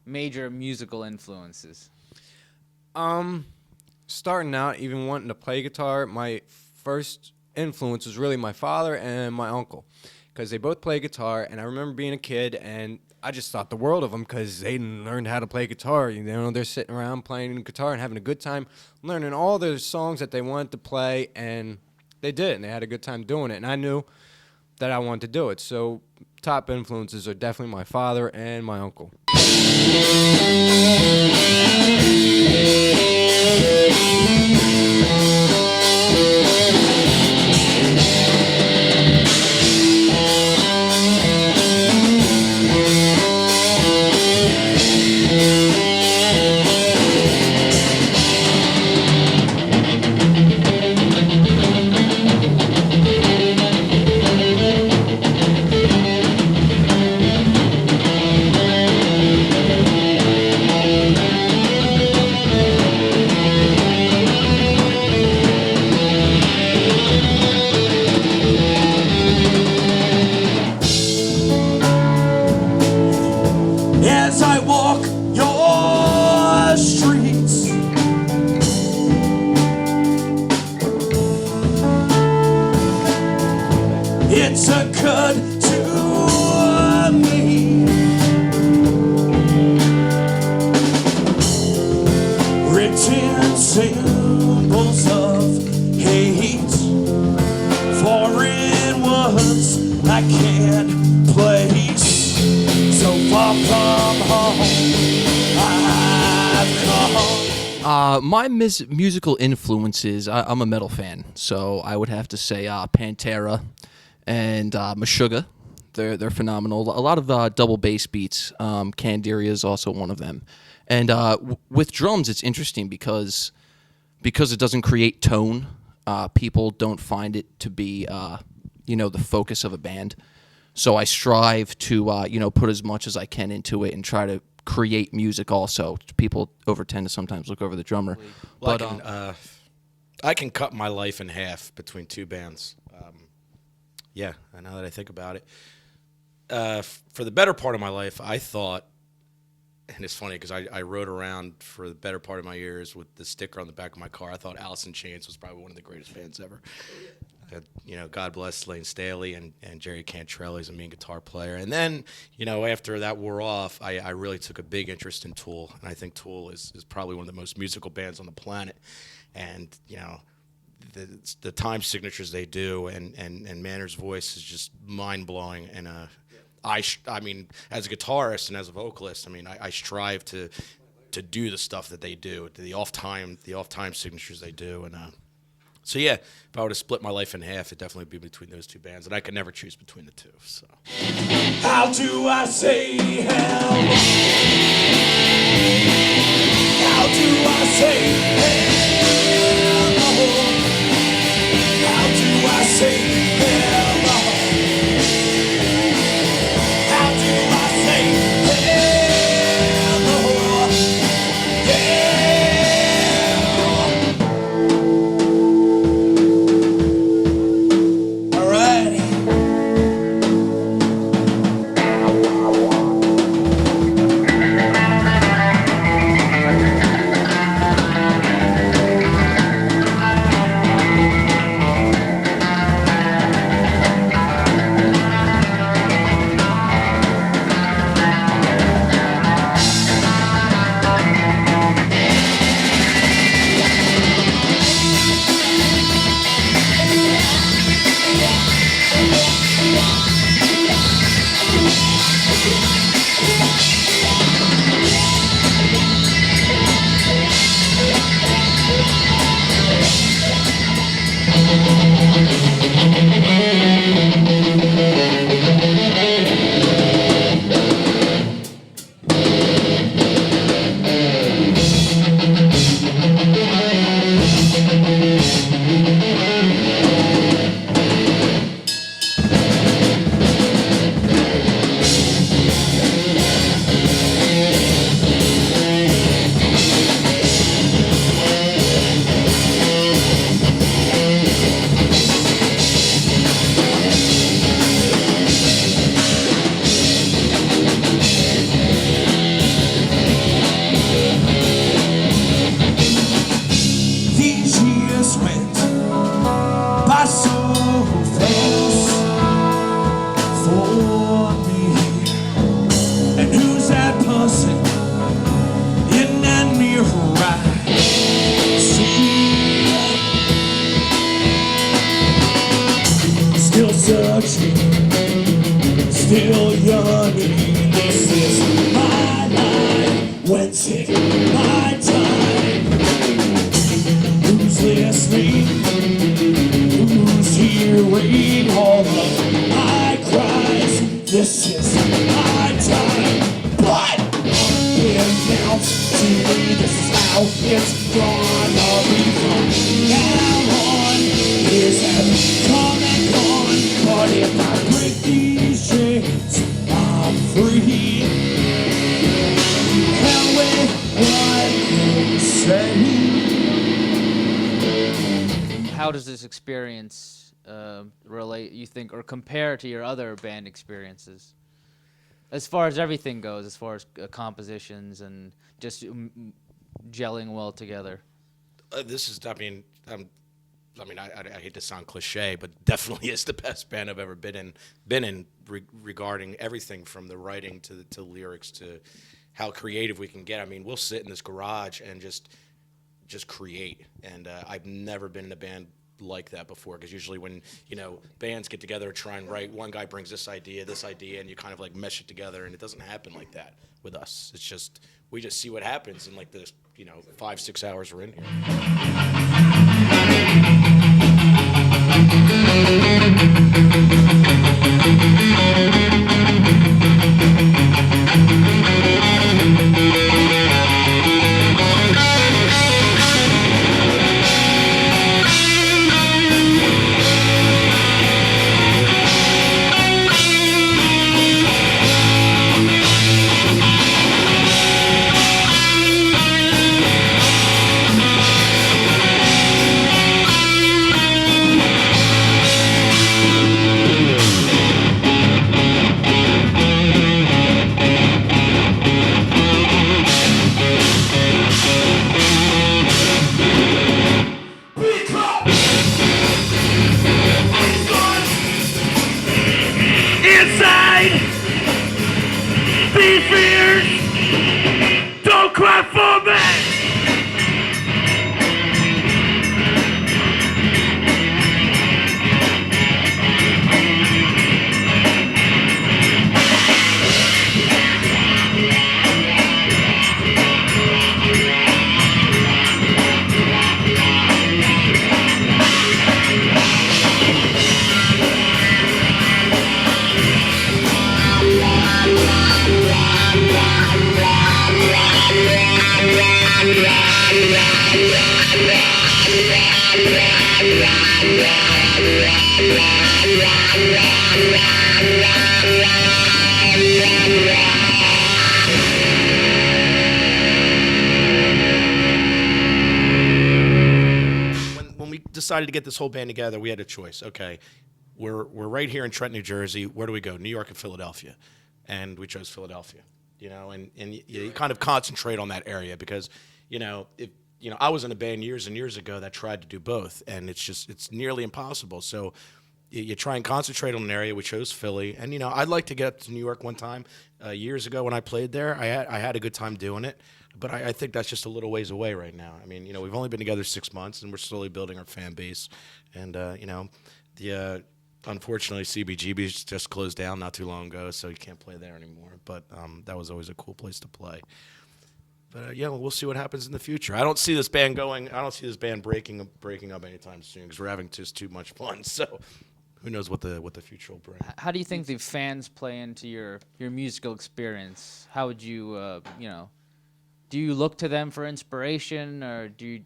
major musical influences? Starting out, even wanting to play guitar, my first influence was really my father and my uncle, because they both play guitar, and I remember being a kid, and I just thought the world of them because they learned how to play guitar. You know, they're sitting around playing guitar and having a good time, learning all the songs that they wanted to play, and they did, and they had a good time doing it, and I knew that I wanted to do it. So top influences are definitely my father and my uncle. As I walk your streets, it's a cut to me. Written symbols of hate, foreign words I can't place. So far from home, I've come. My musical influences, I'm a metal fan, so I would have to say Pantera and Meshuggah. They're phenomenal. A lot of double bass beats. Candiria is also one of them. And with drums, it's interesting because it doesn't create tone. People don't find it to be the focus of a band. So I strive to put as much as I can into it and try to create music also. People tend to sometimes look over the drummer. Well, But I can cut my life in half between two bands. Yeah, now that I think about it. For the better part of my life, I thought, and it's funny because I rode around for the better part of my years with the sticker on the back of my car. I thought Alice in Chains was probably one of the greatest bands ever. God bless Lane Staley and Jerry Cantrell. He's a mean guitar player. And then, after that wore off, I really took a big interest in Tool. And I think Tool is probably one of the most musical bands on the planet. And, the time signatures they do and Manor's voice is just mind-blowing. And I mean, as a guitarist and as a vocalist, I strive to do the stuff that they do, the off-time signatures they do. And so yeah, if I were to split my life in half, it'd definitely be between those two bands, and I could never choose between the two. So How do I say hello? How do I say hello? How do I say hello? How do I say hello? Yeah. All right. went by so fast for me. And who's that person in that mirror I see? Still searching, still yearning. This is my life, when's it my time? Who's listening? Who's hearing all of my cries? This is my time. But been down to me, this is how it's gonna be from now on. Years have come and gone, but if I break these chains, I'm free. Hell with what you say. How does this experience relate, you think, or compare to your other band experiences? As far as everything goes, as far as compositions and just gelling well together. This is, I mean, I hate to sound cliche, but definitely is the best band I've ever been in regarding everything from the writing to lyrics to how creative we can get. I mean, we'll sit in this garage and just create. And I've never been in a band like that before, because usually when, you know, bands get together and try and write, one guy brings this idea, and you kind of like mesh it together, and it doesn't happen like that with us. It's just, we just see what happens in like this, 5-6 hours we're in here. Inside these fears, don't cry for me. When we decided to get this whole band together, we had a choice. Okay, we're right here in Trenton, New Jersey. Where do we go? New York and Philadelphia. And we chose Philadelphia. And you kind of concentrate on that area because, I was in a band years and years ago that tried to do both, and it's nearly impossible. So you try and concentrate on an area. We chose Philly, and I'd like to get up to New York one time. Years ago when I played there, I had a good time doing it, but I think that's just a little ways away right now. I mean, we've only been together 6 months, and we're slowly building our fan base, and unfortunately, CBGB's just closed down not too long ago, so you can't play there anymore. But that was always a cool place to play. But we'll see what happens in the future. I don't see this band breaking up anytime soon because we're having just too much fun. So who knows what the future will bring. How do you think the fans play into your musical experience? How would you, do you look to them for inspiration, or do